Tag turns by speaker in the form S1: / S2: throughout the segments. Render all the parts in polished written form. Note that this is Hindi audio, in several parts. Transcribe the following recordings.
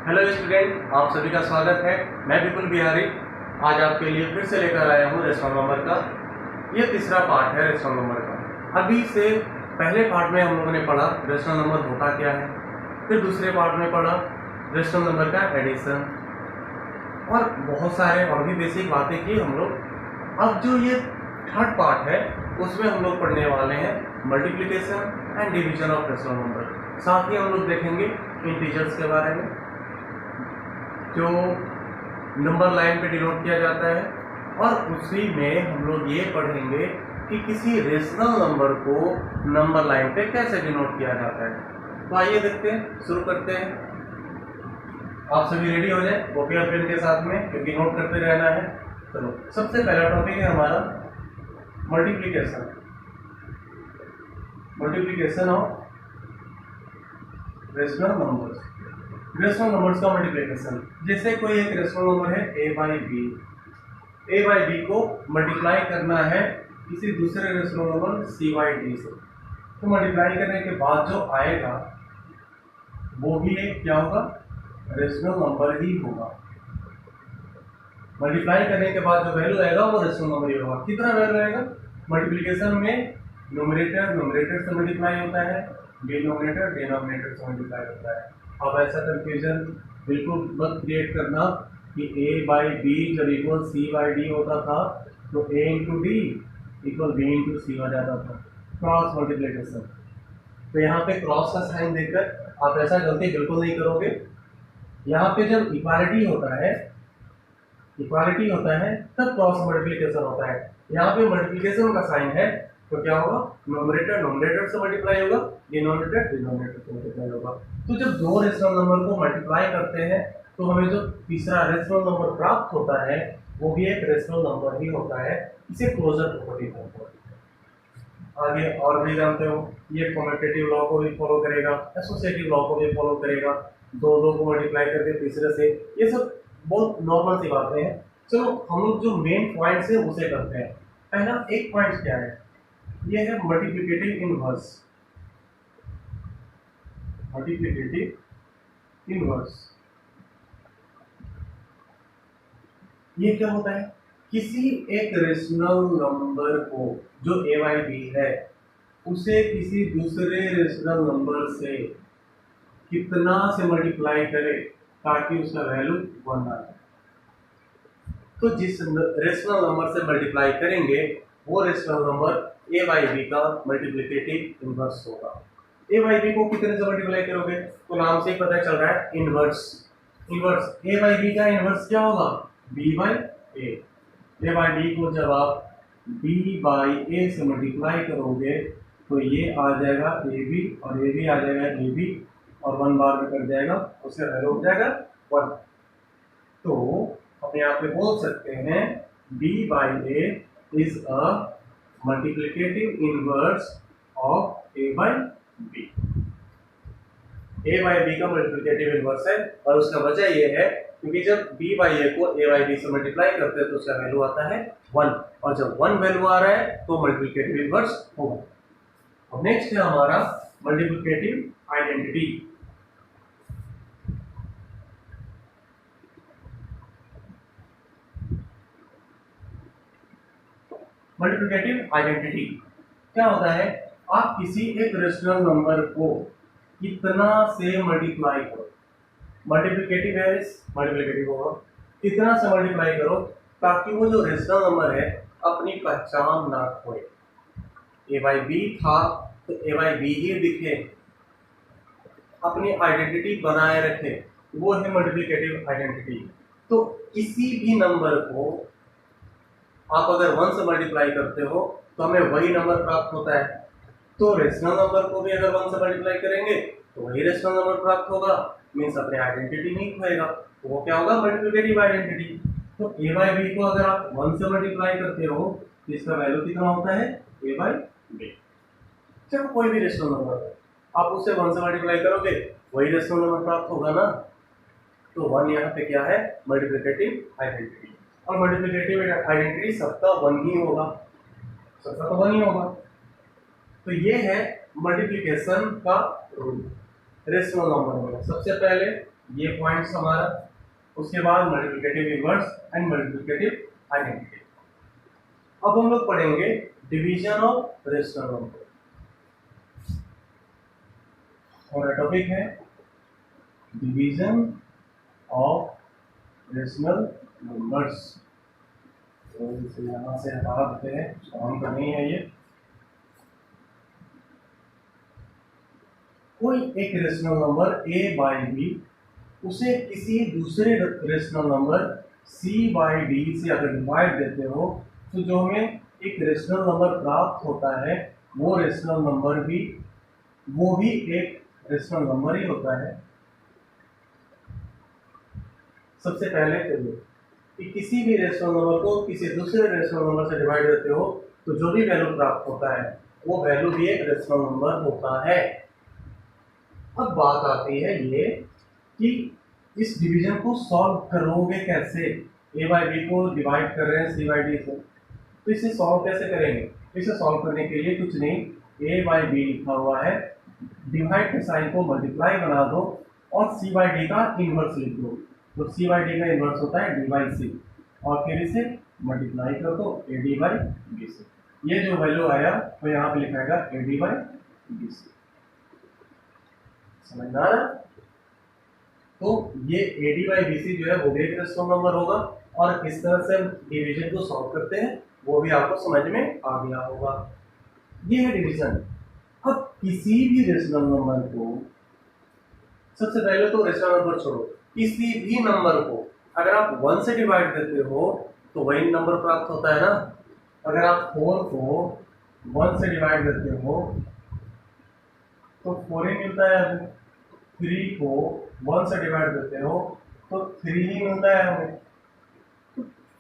S1: हेलो स्टूडेंट, आप सभी का स्वागत है। मैं विपुल बिहारी आज आपके लिए फिर से लेकर आया हूँ रेशनल नंबर का। ये तीसरा पार्ट है रेशनल नंबर का। अभी से पहले पार्ट में हम लोगों ने पढ़ा रेशनल नंबर होता क्या है, फिर दूसरे पार्ट में पढ़ा रेशनल नंबर का एडिशन और बहुत सारे और भी बेसिक बातें की हम लोग। अब जो ये थर्ड पार्ट है उसमें हम लोग पढ़ने वाले हैं multiplication and division of rational number. साथ ही हम लोग देखेंगे इंटीजर्स के बारे में जो नंबर लाइन पे डिनोट किया जाता है, और उसी में हम लोग ये पढ़ेंगे कि किसी रेशनल नंबर को नंबर लाइन पे कैसे डिनोट किया जाता है। तो आइए देखते हैं, शुरू करते हैं। आप सभी रेडी हो जाए कॉपी और पेन के साथ में, क्योंकि नोट करते रहना है। चलो, सबसे पहला टॉपिक है हमारा multiplication. Multiplication of rational numbers. Rational numbers का मल्टीप्लिकेशन, जैसे कोई एक रेशनल नंबर है a by b. a by b को मल्टीप्लाई करना है किसी दूसरे rational number c by D से, तो मल्टीप्लाई करने के बाद जो आएगा वो भी एक क्या होगा, रेशनल नंबर ही होगा। मल्टीप्लाई करने के बाद जो वैल्यू आएगा वो रेशनल नंबर ही होगा। कितना वैल्यू आएगा? मल्टीप्लिकेशन में न्यूमरेटर न्यूमरेटर से मल्टीप्लाई होता है, डिनोमिनेटर डिनोमिनेटर से मल्टीप्लाई होता है। अब ऐसा कंफ्यूजन बिल्कुल मत क्रिएट करना कि a बाई बी जब इक्वल c बाई डी होता था तो a into d equal b into c हो जाता था, क्रॉस मल्टीप्लिकेशन। तो यहाँ पे क्रॉस का साइन देकर आप ऐसा गलती बिल्कुल नहीं करोगे। यहाँ पे जब इक्वालिटी होता है तब क्रॉस मल्टीप्लिकेशन होता है। यहाँ पे मल्टीप्लिकेशन का साइन है तो क्या होगा, न्यूमरेटर न्यूमरेटर से मल्टीप्लाई होगा, डिनोमिनेटर डिनोमिनेटर से मल्टीप्लाई होगा। तो जब दो रेशनल नंबर को मल्टीप्लाई करते हैं तो हमें जो तीसरा रेशनल नंबर प्राप्त होता है वो भी एक रेशनल नंबर ही होता है। इसे क्लोजर प्रॉपर्टी कहते हैं। आगे और भी जानते हो, ये कम्यूटेटिव लॉ को भी फॉलो करेगा, एसोसिएटिव लॉ को भी फॉलो करेगा, दो को मल्टीप्लाई करके तीसरे से। ये सब बहुत नॉर्मल सी बातें हैं। चलो हम लोग जो मेन पॉइंट्स है उसे करते हैं। पहला एक पॉइंट क्या है, ये है मल्टीप्लिकेटिव इनवर्स। मल्टीप्लिकेटिव इनवर्स ये क्या होता है? किसी एक रेशनल नंबर को जो a बाई बी है उसे किसी दूसरे रेशनल नंबर से कितना से मल्टीप्लाई करे ताकि उसका वैल्यू 1 आ जाए। तो जिस रेशनल नंबर से मल्टीप्लाई करेंगे वो rational number a by B का मल्टीप्लिकेटिव इनवर्स होगा। a बाई बी को कितने से मल्टीप्लाई करोगे? तो नाम से ही पता चल रहा है, inverse. Inverse a by B का इनवर्स क्या होगा? b by a। a by b को जब आप b बाई a से मल्टीप्लाई करोगे तो ये आ जाएगा ab और a भी आ जाएगा ab और 1 बार में कट जाएगा, उसका वैल्यू हो जाएगा 1। तो हम यहाँ पे बोल सकते हैं b by a is a multiplicative inverse of a by b। a by b का मल्टीप्लिकेटिव इनवर्स है, और उसका वजह ये है क्योंकि जब b बाई a को a बाई b से मल्टीप्लाई करते हैं तो उसका वैल्यू आता है 1, और जब 1 वैल्यू आ रहा है तो मल्टीप्लिकेटिव इनवर्स होगा। अब नेक्स्ट है हमारा मल्टीप्लिकेटिव आइडेंटिटी। मल्टीप्लिकेटिव आइडेंटिटी क्या होता है? आप किसी एक रेशनल नंबर को कितना से मल्टीप्लाई करो, मल्टीप्लिकेटिव है, मल्टीप्लिकेटिव होगा, कितना से मल्टीप्लाई करो ताकि वो जो रेशनल नंबर है अपनी पहचान ना खोए। a बाई बी था तो a बाई बी ही दिखे, अपनी आइडेंटिटी बनाए रखे, वो है मल्टीप्लिकेटिव आइडेंटिटी। तो किसी भी नंबर को आप अगर 1 से मल्टीप्लाई करते हो तो हमें वही नंबर प्राप्त होता है। तो रेशनल नंबर को भी अगर 1 से मल्टीप्लाई करेंगे तो वही रेशनल नंबर प्राप्त होगा, मीन्स अपने आइडेंटिटी नहीं खोएगा। तो वो क्या होगा? Multiplicative identity. तो a बाई बी को अगर आप 1 से मल्टीप्लाई करते हो तो इसका वैल्यू कितना होता है? a by B. चाहे कोई भी रेशनल नंबर है, आप उसे 1 से मल्टीप्लाई करोगे वही रेशनल नंबर प्राप्त होगा ना। तो 1 यहाँ पे क्या है? Multiplicative identity. और मल्टीप्लिकेटिव आइडेंटिटी सबका 1 ही होगा, सबका तो 1 ही होगा। तो ये है मल्टीप्लिकेशन का रूल रेशनल नंबर में। सबसे पहले ये पॉइंट्स हमारा, उसके बाद multiplicative inverse and multiplicative identity. अब हम लोग पढ़ेंगे डिवीजन ऑफ रेशनल नंबर। हमारा टॉपिक है डिवीजन ऑफ रेशनल नंबर्स। तो इसे यहाँ से हटा देते हैं, ऑन का नहीं है ये। कोई एक rational number a by B, उसे किसी दूसरे rational number c by D से अगर डिवाइड देते हो तो जो हमें एक रेशनल नंबर प्राप्त होता है वो रेशनल नंबर भी एक रेशनल नंबर ही होता है। सबसे पहले तो ये कि किसी भी रेशनल नंबर को किसी दूसरे रेशनल नंबर से डिवाइड देते हो तो जो भी वैल्यू प्राप्त होता है वो वैल्यू भी एक रेशनल नंबर होता है। अब बात आती है ये कि इस डिवीजन को सॉल्व करोगे कैसे। a बाई बी को डिवाइड कर रहे हैं c बाई डी से, तो इसे सॉल्व कैसे करेंगे। इसे सॉल्व करने के लिए कुछ नहीं, a बाई बी लिखा हुआ है, डिवाइड के साइन को मल्टीप्लाई बना दो और c बाई डी का इनवर्स लिख दो। तो c बाई डी का इनवर्स होता है d बाई सी, और फिर इसे मल्टीप्लाई कर दो a डी बाई बी से। ये जो वैल्यू आया तो यहाँ पे लिखाएगा a D by B C. समझ में आ रहा है? तो ये A D by B C जो है वो भी एक रेशनल नंबर होगा, और किस तरह से डिवीजन को सॉल्व करते हैं वो भी आपको समझ में आ गया होगा। ये है डिवीजन। अब किसी भी रेशनल नंबर को, सबसे पहले तो रेशनल नंबर छोड़ो, किसी भी नंबर को अगर आप 1 से डिवाइड देते हो तो वही नंबर प्राप्त होता है ना। अगर आप 4 को 1 से डिवाइड देते हो तो 4 ही मिलता है हमें, 3 को 1 से डिवाइड देते हो तो 3 ही मिलता है हमें।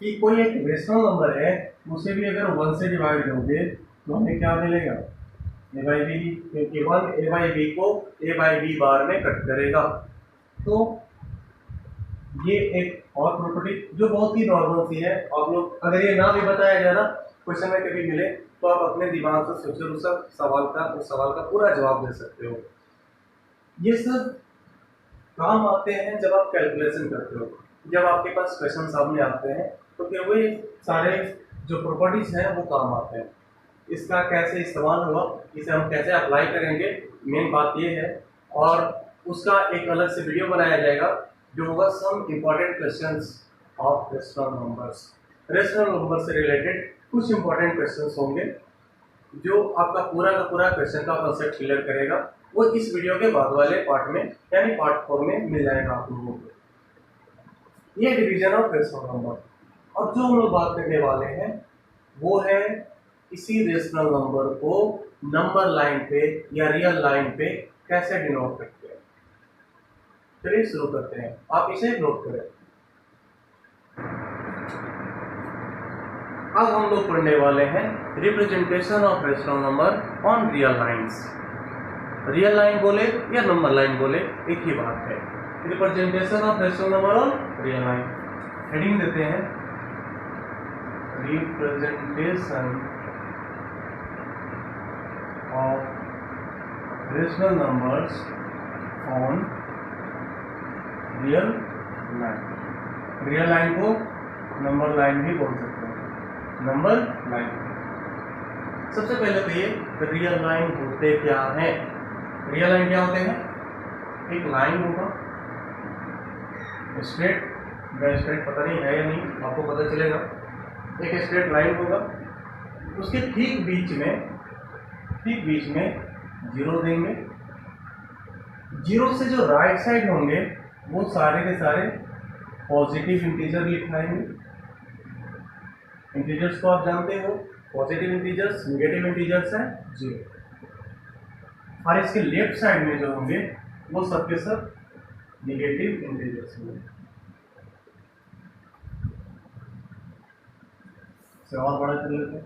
S1: कि कोई एक रेशनल नंबर है उसे भी अगर 1 से डिवाइड दोगे तो हमें क्या मिलेगा, ए बाई बी, क्योंकि 1 ए बाई बी को ए बाई बी बार में कट करेगा। तो ये एक और प्रॉपर्टी जो बहुत ही नॉर्मल सी है। आप लोग अगर ये ना भी बताया जाए ना क्वेश्चन में कभी मिले तो आप अपने दिमाग से सोचो उस सवाल का पूरा जवाब दे सकते हो। ये सब काम आते हैं जब आप कैलकुलेशन करते हो, जब आपके पास क्वेश्चन सामने आते हैं तो फिर वही सारे जो प्रॉपर्टीज हैं वो काम आते हैं। इसका कैसे इस्तेमाल हुआ, इसे हम कैसे अप्लाई करेंगे, मेन बात ये है। और उसका एक अलग से वीडियो बनाया जाएगा जो होगा some important questions of rational numbers. Rational number से रिलेटेड कुछ इंपॉर्टेंट क्वेश्चंस होंगे जो आपका पूरा का पूरा क्वेश्चन का कॉन्सेप्ट क्लियर करेगा। वो इस वीडियो के बाद वाले पार्ट में यानी पार्ट 4 में मिल जाएगा आप लोगों को। ये डिवीजन ऑफ रेशनल नंबर। अब जो हम लोग बात करने वाले हैं वो है इसी रेशनल नंबर को नंबर लाइन पे या रियल लाइन पे कैसे डिनोट करते हैं। चलिए शुरू करते हैं, आप इसे नोट करें। अब हम लोग पढ़ने वाले हैं representation of rational number on real lines. Real line बोले या नंबर लाइन बोले एक ही बात है। Representation of rational number on real line, heading देते हैं representation of rational numbers on real line. Real line को नंबर लाइन भी बोल सकते हैं, नंबर लाइन। सबसे पहले तो ये रियल लाइन होते क्या हैं। रियल लाइन क्या होते हैं, एक लाइन होगा स्ट्रेट, स्ट्रेट पता नहीं है या नहीं, आपको पता चलेगा। एक स्ट्रेट लाइन होगा, उसके ठीक बीच में जीरो देंगे। जीरो से जो राइट साइड होंगे वो सारे के सारे पॉजिटिव इंटीजर लिखाएंगे। इंटीजर्स को आप जानते हो, पॉजिटिव इंटीजर्स, नेगेटिव इंटीजर्स हैं जीरो। और इसके लेफ्ट साइड में जो होंगे वो सबके सब नेगेटिव इंटीजर्स होंगे। और बड़ा कर लेते हैं।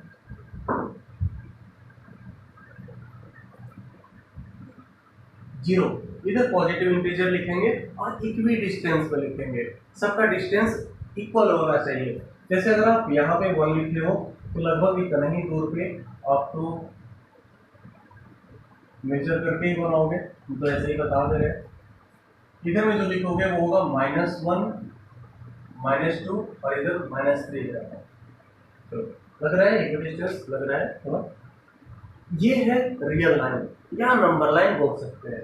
S1: जीरो इधर पॉजिटिव इंटीजर लिखेंगे और इक्वी डिस्टेंस पे लिखेंगे, सबका डिस्टेंस इक्वल होना चाहिए। जैसे अगर आप यहाँ पे 1 लिखे हो तो लगभग इतना ही दूर पे आप तो मेजर करके ही बनाओगे। तो ऐसे ही बता दे रहे इधर में जो लिखोगे वो होगा -1 -2 और इधर -3 है। तो लग रहा है इक्विडिस्टेंस लग रहा है थोड़ा। ये है रियल लाइन या नंबर लाइन बोल सकते हैं,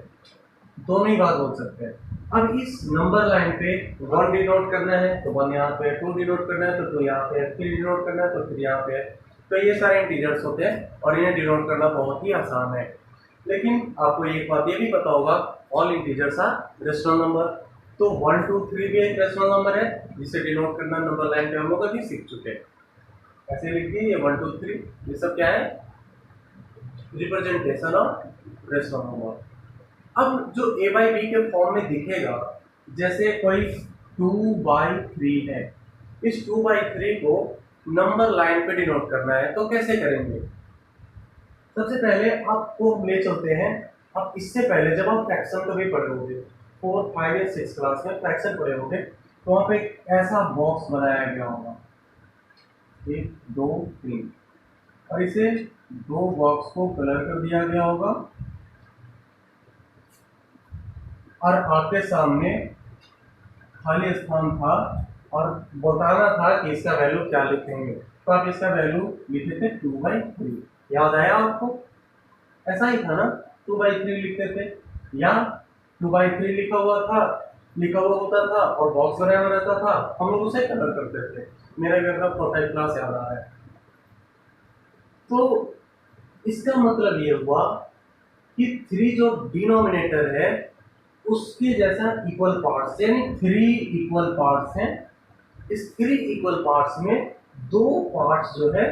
S1: दोनों ही बात बोल सकते हैं। अब इस नंबर लाइन पे 1 डिनोट करना है तो 1 यहाँ पे, 2 डिनोट करना है तो 2 यहाँ पे, 3 डिनोट करना है तो 3 यहाँ पे है। तो ये सारे इंटीजर्स होते हैं और इन्हें डिनोट करना बहुत ही आसान है। लेकिन आपको एक बात ये भी पता होगा, all integers are rational number. तो 1 2 3 भी एक रेशनल नंबर है जिसे डिनोट करना नंबर लाइन पे हम लोग अभी सीख चुके हैं। ऐसे लिख दिए ये 1 2 3, ये सब क्या है, रिप्रेजेंटेशन ऑफ रेशनल नंबर। अब जो a बाई बी के फॉर्म में दिखेगा, जैसे कोई 2/3 है, इस 2/3 को नंबर लाइन पे डिनोट करना है तो कैसे करेंगे? सबसे पहले आपको हम ले चलते हैं। अब इससे पहले जब आप फ्रैक्शन कभी पढ़े होंगे 4 5 या 6 क्लास में फ्रैक्शन पढ़े होंगे तो वहाँ पे ऐसा बॉक्स बनाया गया होगा 1 2 3 और इसे 2 बॉक्स को कलर कर दिया गया होगा और आपके सामने खाली स्थान था और बताना था कि इसका वैल्यू क्या लिखेंगे। तो आप इसका वैल्यू लिखे थे 2/3। याद आया आपको? ऐसा ही था ना, 2/3 लिखते थे या 2/3 लिखा हुआ होता था और बॉक्स बनाया हुआ रहता था, हम लोग उसे कलर करते थे। मेरा घर का 4th क्लास याद आ रहा है। तो इसका मतलब ये हुआ कि 3 जो डिनोमिनेटर है उसके जैसा इक्वल पार्ट्स, यानी 3 इक्वल पार्ट्स हैं। इस 3 इक्वल पार्ट्स में 2 पार्ट्स जो है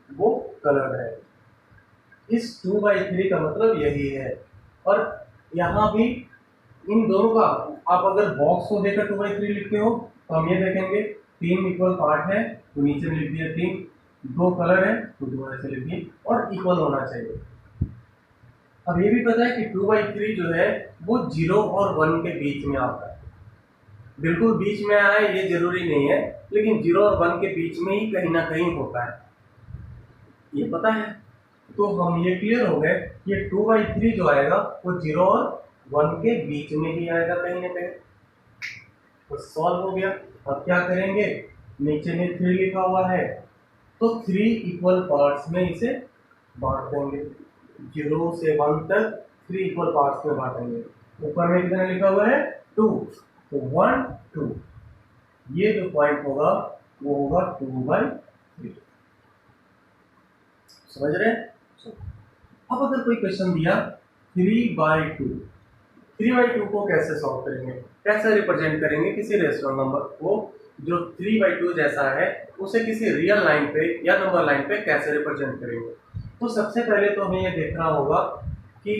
S1: वो कलर है। इस 2/3 का मतलब यही है। और यहाँ भी इन दोनों का आप अगर बॉक्स को देखकर 2/3 लिखते हो तो हम ये देखेंगे 3 इक्वल पार्ट है तो नीचे में लिख दिया 3, 2 कलर है तो 2 ऐसे लिख दिए और इक्वल होना चाहिए। अब ये भी पता है कि 2/3 जो है वो 0 और 1 के बीच में आता है। बिल्कुल बीच में आया है ये जरूरी नहीं है, लेकिन 0 और 1 के बीच में ही कहीं ना कहीं होता है, ये पता है। तो हम ये क्लियर हो गए कि 2/3 जो आएगा वो 0 और 1 के बीच में ही आएगा कहीं ना कहीं। तो सॉल्व हो गया। अब क्या करेंगे, नीचे में 3 लिखा हुआ है तो 3 इक्वल पार्ट्स में इसे बांट देंगे। 0 से 1 तक 3 इक्वल पार्ट्स में बांटेंगे। ऊपर में कितना लिखा हुआ है 2, तो 1 2, ये जो पॉइंट होगा वो होगा 2/3। समझ रहे हैं? अब अगर कोई क्वेश्चन दिया 3/2, 3/2 को कैसे सॉल्व करेंगे, कैसे रिप्रेजेंट करेंगे किसी रेशनल नंबर को जो 3/2 जैसा है, उसे किसी रियल लाइन पे या नंबर लाइन पे कैसे रिप्रेजेंट करेंगे? तो सबसे पहले तो हमें ये देखना होगा कि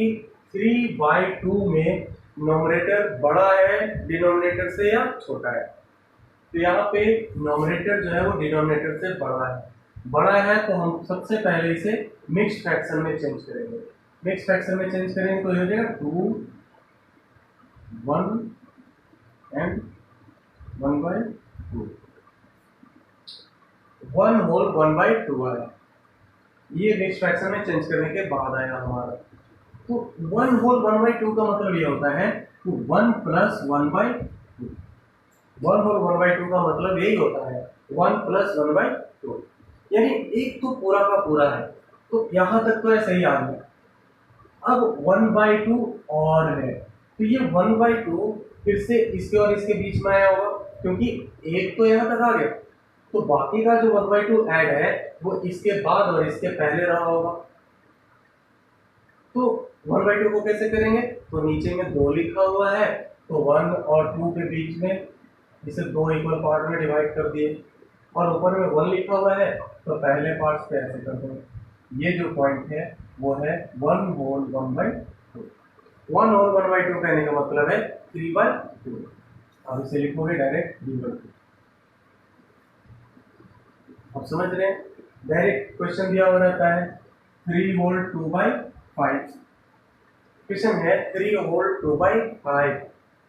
S1: 3/2 में नोमरेटर बड़ा है डिनोमिनेटर से या छोटा है। तो यहाँ पे नोमरेटर जो है वो डिनोमिनेटर से बड़ा है तो हम सबसे पहले इसे मिक्स्ड फ्रैक्शन में चेंज करेंगे। मिक्स्ड फ्रैक्शन में चेंज करेंगे तो ये हो जाएगा 2 1 एंड 1/2, 1 होल 1/2 आया। ये मिक्स्ड फ्रैक्शन में चेंज करने के बाद आया हमारा। तो 1 होल 1/2 का मतलब ये होता है कि 1 प्लस 1/2। 1 होल 1/2 का मतलब यही होता है 1 प्लस 1/2, यानी एक तो पूरा का पूरा है। तो यहाँ तक तो ऐसा ही आ गया। अब 1/2 और है तो ये 1/2 फिर से इसके और इसके बीच में आया होगा, क्योंकि एक तो यहाँ तक आ गया तो बाकी का जो 1/2 ऐड है वो इसके बाद और इसके पहले रहा होगा। तो 1/2 को कैसे करेंगे, तो नीचे में 2 लिखा हुआ है तो 1 और 2 के बीच में इसे 2 इक्वल पार्ट में डिवाइड कर दिए और ऊपर में 1 लिखा हुआ है तो पहले पार्ट्स पे ऐसे कर देंगे। ये जो पॉइंट है वो है 1 होल 1/2। 1 होल 1/2 कहने का मतलब है 3/2। अब इसे लिखोगे डायरेक्ट 3/2। अब समझ रहे हैं, डायरेक्ट क्वेश्चन दिया हुआ रहता है 3 होल 2/5। क्वेश्चन है 3 होल 2/5,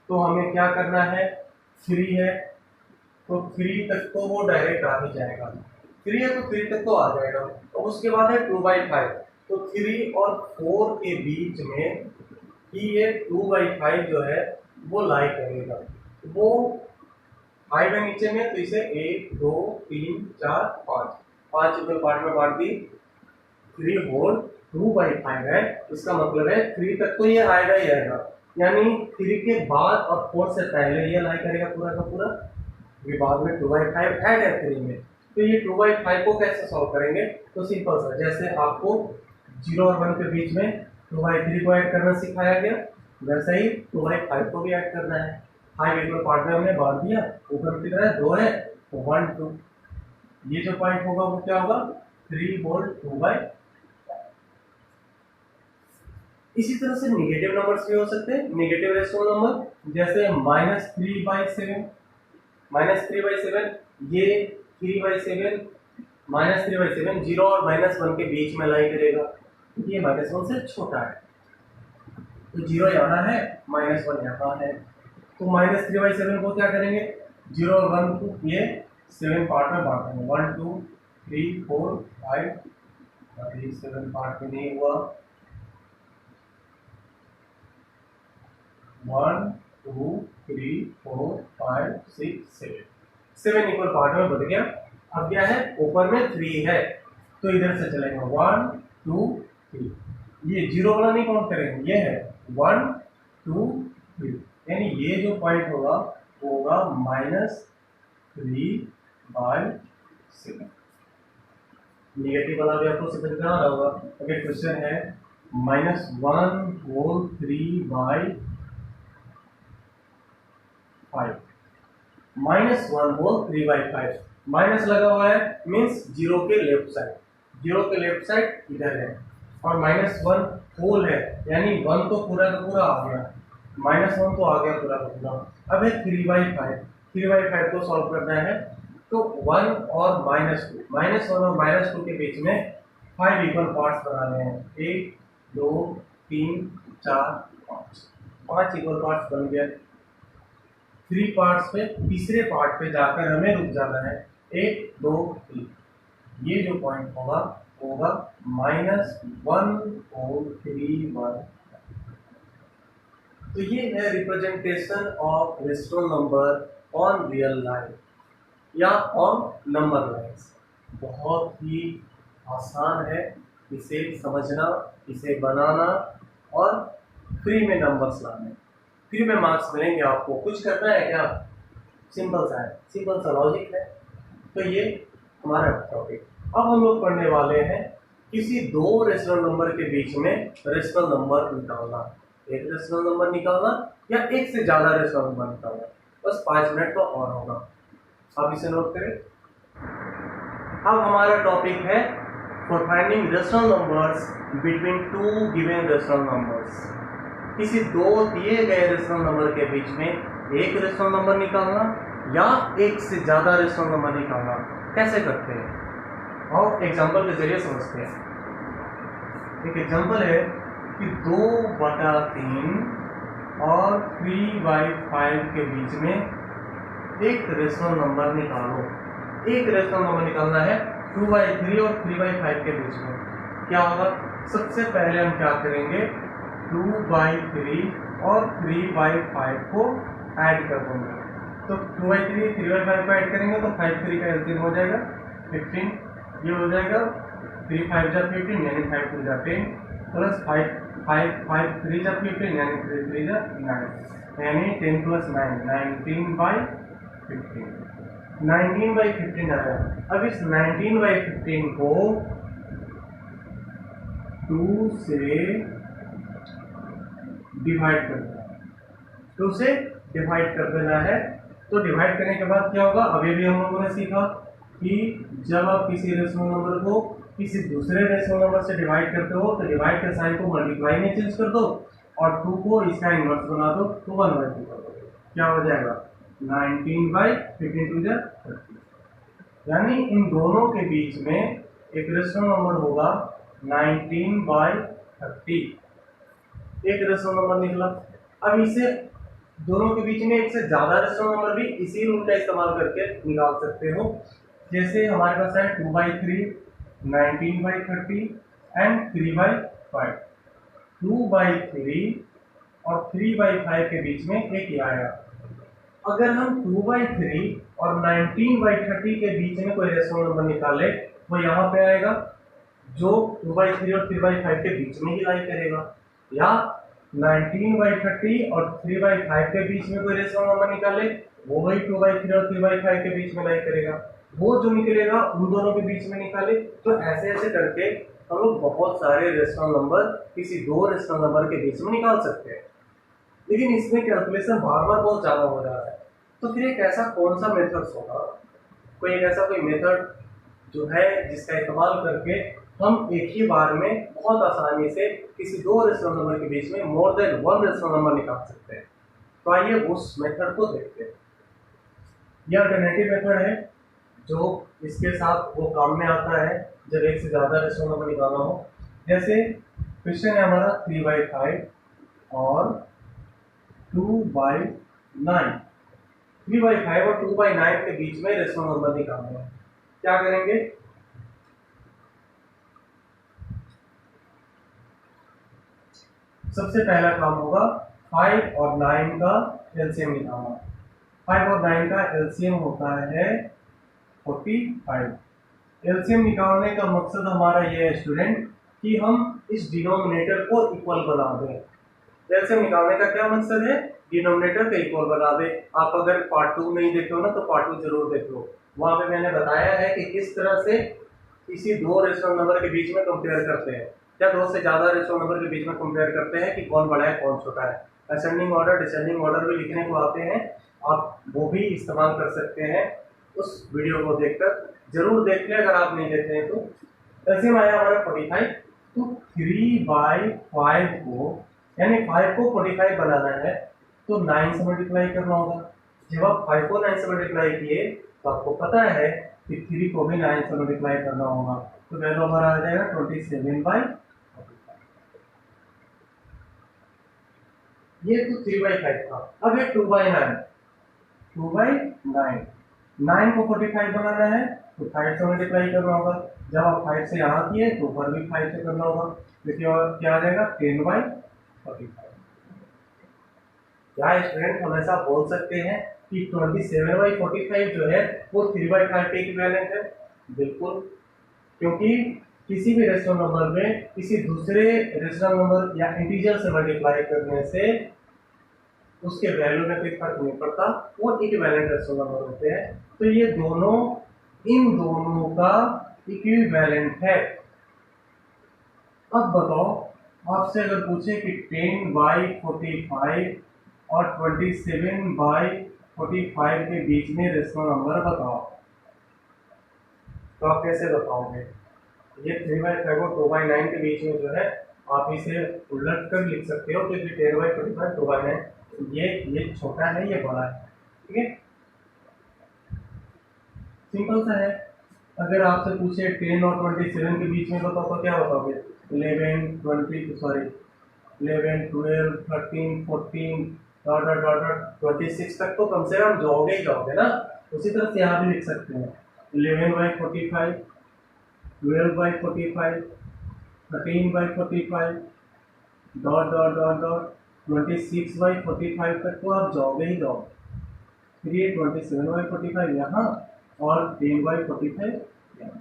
S1: तो हमें क्या करना है, 3 है तो 3 तक तो वो डायरेक्ट आ ही जाएगा। 3 है तो 3 तक तो आ जाएगा। और उसके बाद है 2/5, तो 3 और 4 के बीच में ही ये 2/5 जो है वो लाई करेगा, वो 5 है नीचे में, तो इसे 1 2 3 4 5 5 इक्वल पार्ट में बांट दी। 3 होल 2/5 है, इसका मतलब है 3 तक तो ये आएगा ही आएगा, यानी 3 के बाद और 4 से पहले ये लाई करेगा पूरा का पूरा। ये बाद में 2/5 ऐड है 3 में, तो ये 2/5 को कैसे सॉल्व करेंगे? तो सिंपल सा, जैसे आपको 0 और 1 के बीच में 2/3 को ऐड करना सिखाया गया, वैसे ही 2/5 को भी ऐड करना है। 5 इक्वल पार्ट में हमने बांट दिया, ऊपर की तरह 2 है तो 1 2, ये जो पॉइंट होगा वो क्या होगा? 3 होल 2/5। इसी तरह से निगेटिव नंबर्स भी हो सकते हैं, निगेटिव रेशनल नंबर, जैसे -3/7। -3/7 ये 3/7 -3/7 0 और -1 के बीच में लाई करेगा, ये -1 से छोटा है, तो 0 यहाँ है, -1 यहाँ है, तो -3/7 को क्या करेंगे? 0 और 1 को ये 7 पार्ट में बांट देंगे, 1 2 3 4 5, ये 7 पार्ट में नहीं हुआ, 1 2 3 4 5 6 7, 7 इक्वल पार्ट में बन गया। अब क्या है? ऊपर में 3 है, तो इधर से चलेगा 1 2 3, ये 0 वाला नहीं काउंट करेंगे, ये है 1 2 3, यानी ये जो पॉइंट होगा वो होगा -3/7। निगेटिव वाला भी आपको समझ में आ रहा होगा। अगर क्वेश्चन है -1 होल 3/5, -1 होल 3/5, माइनस लगा हुआ है मीन्स 0 के लेफ्ट साइड, 0 के लेफ्ट साइड इधर है, और -1 होल है यानी 1 तो पूरा का पूरा आ गया, -1 तो आ गया पूरा का पूरा। अब है 3/5, 3/5 को सॉल्व करना है, तो 1 और -1 और -2 के बीच में 5 इक्वल पार्ट्स बनाने हैं, 1 2 3 4 5, 5 इक्वल पार्ट्स बन गए। 3 पार्ट्स पे तीसरे पार्ट पे जाकर हमें रुक जाना है, 1 2 3, ये जो पॉइंट होगा -1 होल 3/5। तो ये है representation of rational number on real line या ऑन नंबर लाइन्स। बहुत ही आसान है इसे समझना, इसे बनाना और फ्री में नंबर्स लाने, फ्री में मार्क्स मिलेंगे आपको। कुछ करना है क्या? सिंपल सा है, सिंपल सा लॉजिक है। तो ये हमारा टॉपिक। अब हम लोग पढ़ने वाले हैं किसी दो रेशनल नंबर के बीच में रेशनल नंबर निकालना, एक रेशनल नंबर निकालना या एक से ज्यादा रेशनल नंबर निकालना। बस 5 मिनट का और होगा, आप इसे नोट करें। अब हमारा टॉपिक है for finding rational numbers between two given rational numbers. किसी दो दिए गए रेशनल नंबर के बीच में एक रेशनल नंबर निकालना या एक से ज्यादा रेशनल नंबर निकालना कैसे करते हैं, और एग्जांपल के जरिए समझते हैं। एक एग्जांपल है कि 2/3 और 3/5 के बीच में एक रेशनल नंबर निकालो। एक रेशनल नंबर निकालना है 2/3 और 3/5 के बीच में। क्या होगा? सबसे पहले हम क्या करेंगे, 2/3 और 3/5 को ऐड कर देंगे। तो 2/3 3/5 को ऐड करेंगे तो 5 3 का एलसीएम हो जाएगा 15, ये हो जाएगा 3 5 जा 15 यानी 5 2 जा 10 प्लस 5 5 3 जा 15 यानी 3 3 जा 9 यानी 10 प्लस 9 19/15, 19/15 आया। अब इस 19/15 को 2 से डिवाइड कर देना है, 2 से डिवाइड कर देना है। तो डिवाइड करने के बाद क्या होगा, अभी भी हम लोगों ने सीखा कि जब आप किसी रेशनल नंबर को किसी दूसरे रेशनल नंबर से डिवाइड करते हो तो डिवाइड के साइन को मल्टीप्लाई में चेंज कर दो और 2 को इसका इनवर्स बना दो तो 1/2 कर दो। क्या हो जाएगा? 19/15 टू जा 30, यानी इन दोनों के बीच में एक रेशनल नंबर होगा 19/30, एक रेशनल नंबर निकला। अब इसे दोनों के बीच में एक से ज्यादा रेशनल नंबर भी इसी रूल का इस्तेमाल करके निकाल सकते हो। जैसे हमारे पास है 2/3, 19/30 एंड 3/5। 2/3 और 3/5 के बीच में एक ही आएगा। अगर हम 2/3 और 19/30 के बीच में कोई रेशनल नंबर निकाले वो यहाँ पे आएगा, जो 2/3 और 3/5 के बीच में ही लाई करेगा, या 19/30 और 3/5 के बीच में कोई रेशनल नंबर निकाले वो वही 2/3 और 3/5 के बीच में लाई करेगा, वो जो निकलेगा उन दोनों के बीच में निकाले। तो ऐसे ऐसे करके हम लोग बहुत सारे रेशनल नंबर किसी दो रेशनल नंबर के बीच में निकाल सकते हैं। लेकिन इसमें कैलकुलेशन बार बार बहुत ज़्यादा हो जा रहा है, तो फिर एक ऐसा कौन सा मेथड होगा, कोई एक ऐसा कोई मेथड जो है जिसका इस्तेमाल करके हम एक ही बार में बहुत आसानी से किसी दो रेशनल नंबर के बीच में more than one rational number निकाल सकते हैं। तो आइए उस मेथड को देखते हैं। यह अल्टरनेटिव मेथड है जो इसके साथ वो काम में आता है जब एक से ज़्यादा रेशनल नंबर निकालना हो। जैसे क्वेश्चन है हमारा 3/5 और 2/9, 3/5 और 2/9 के बीच में रेशनल नंबर निकालना है। क्या करेंगे, सबसे पहला काम होगा 5 और 9 का एलसीएम निकालना। 5 और 9 का एलसीएम होता है 45। एलसीएम निकालने का मकसद हमारा ये है स्टूडेंट कि हम इस डिनोमिनेटर को इक्वल बना दें। एलसीएम निकालने का क्या मकसद है, डिनोमिनेटर को इक्वल बना दे। आप अगर पार्ट 2 नहीं देखे हो ना तो पार्ट 2 जरूर देख लो, वहां पे मैंने बताया है कि किस तरह से किसी दो रेशनल नंबर के बीच में कंपेयर करते हैं, या दो से ज्यादा रेशनल नंबर के बीच में कंपेयर करते हैं कि कौन बड़ा है कौन छोटा है। असेंडिंग ऑर्डर डिसेंडिंग ऑर्डर भी लिखने को आते हैं, आप वो भी इस्तेमाल कर सकते हैं। उस वीडियो को देखकर जरूर देख लें अगर आप नहीं देते हैं तो। एलसीएम आया हमारा 45, तो 3/5 को यानी 5 को 45 बनाना है तो 9 से मल्टीप्लाई करना होगा। जब आप 5 को 9 से मल्टीप्लाई किए तो आपको पता है कि 3 को भी 9 से मल्टीप्लाई करना होगा, तो वैल्यू हमारा आ जाएगा 27/45। ये तो 3/5 था। अब ये 2/9, 9 को 45 बनाना है तो 5 से मल्टीप्लाई करना होगा। जब आप 5 से यहाँ किए तो ऊपर भी 5 से करना होगा, देखिए और क्या आ जाएगा 10/45। क्या स्टूडेंट हम ऐसा बोल सकते हैं कि 27/45 जो है वो 3/5 के इक्विवेलेंट है? बिल्कुल, क्योंकि किसी भी रेशनल नंबर में किसी दूसरे रेशनल नंबर या इंटीजर से मल्टीप्लाई करने से उसके वैल्यू में कोई फर्क नहीं पड़ता, वो इक्विवेलेंट रेशनल नंबर होते हैं। तो ये दोनों इन दोनों का इक्विवेलेंट है। अब बताओ, आपसे अगर पूछे कि 10/45 और 27/45 के बीच में रेशनल नंबर बताओ, तो आप कैसे बताओगे? ये 3/5 और 2/9 के बीच में जो है आप इसे उलट कर लिख सकते हो, क्योंकि 10/45 2/9 ये छोटा है ये बड़ा है, ठीक है, सिंपल सा है। अगर आपसे पूछे 10 और 27 के बीच में बताओ तो क्या बताओगे? 11 12 13 14 26 तक तो कम से कम जाओगे ही जाओगे ना। उसी तरह से यहाँ भी लिख सकते हैं 11/45, 12/45, 13/45 डॉट डॉट डॉट डॉट 26/45 तक तो आप जाओगे ही जाओगे। फिर ये 27/45 यहाँ और 10/45 यहाँ,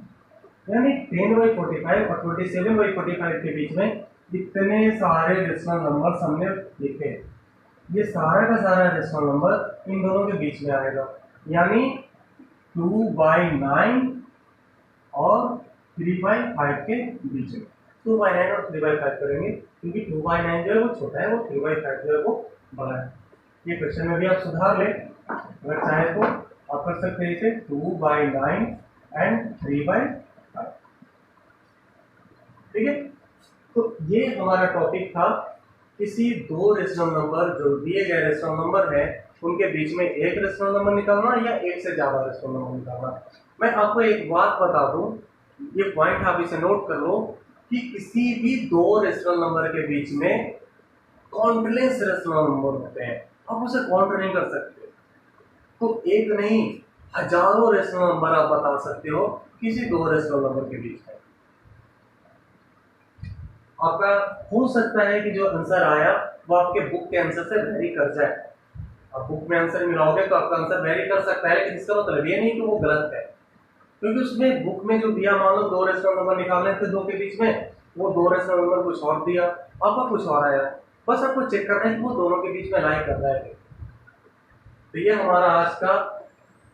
S1: यानी 10/45 और 27/45 के बीच में इतने सारे रेशनल नंबर हमने लिखे। ये सारा का सारा रेशनल नंबर इन दोनों के बीच में आएगा, यानी 2/9 और 3/5 के बीच में। 2/9 और 3/5 करेंगे क्योंकि 2/9 जो है वो छोटा है, वो 3/5 जो है वो बड़ा है। ये क्वेश्चन में भी आप सुधार लें, अगर चाहे तो आप कर सकते हैं इसे 2/9 एंड 3/5, ठीक है। तो ये हमारा टॉपिक था, किसी दो रेशनल नंबर जो दिए गए रेशनल नंबर है उनके बीच में एक रेशनल नंबर निकालना या एक से ज्यादा रेशनल नंबर निकालना। मैं आपको एक बात बता दूं, ये पॉइंट आप इसे नोट कर लो कि किसी भी दो रेशनल नंबर के बीच में काउंटलेस रेशनल नंबर होते हैं, आप उसे काउंट नहीं कर सकते। तो एक नहीं हजारों रेशनल नंबर आप बता सकते हो किसी दो रेशनल नंबर के बीच में। आपका हो सकता है कि जो आंसर आया वो आपके बुक के आंसर से वेरी कर जाए। आप बुक में आंसर मिलाओगे तो आपका आंसर वेरी कर सकता है, लेकिन इसका मतलब ये नहीं कि वो गलत है, क्योंकि उसमें बुक में जो दिया, मान लो 2 रेशनल नंबर निकालने थे 2 के बीच में, वो 2 रेशनल नंबर कुछ और दिया, आपका कुछ और आया। बस आपको चेक करना है कि वो दोनों के बीच में लाई कर रहा है। तो ये हमारा आज का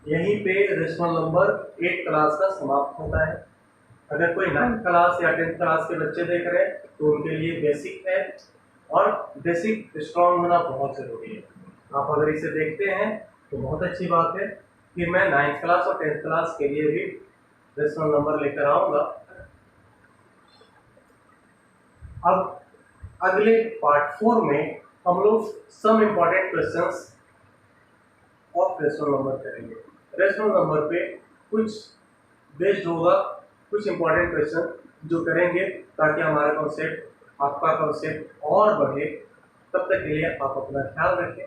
S1: यहीं पे रेशनल नंबर 8 क्लास का समाप्त होता है। अगर कोई 9th क्लास या 10th क्लास के बच्चे देख रहे हैं तो उनके लिए बेसिक है, और बेसिक स्ट्रांग होना बहुत जरूरी है। आप अगर इसे देखते हैं तो बहुत अच्छी बात है कि मैं 9th क्लास और 10th क्लास के लिए भी रेशनल नंबर लेकर आऊंगा। अब अगले पार्ट 4 में हम लोग some important questions of rational number करेंगे। रेशनल नंबर पे कुछ बेस्ड होगा, कुछ इंपॉर्टेंट क्वेश्चन जो करेंगे ताकि हमारा कॉन्सेप्ट, आपका कॉन्सेप्ट और बढ़े। तब तक के लिए आप अपना ख्याल रखें।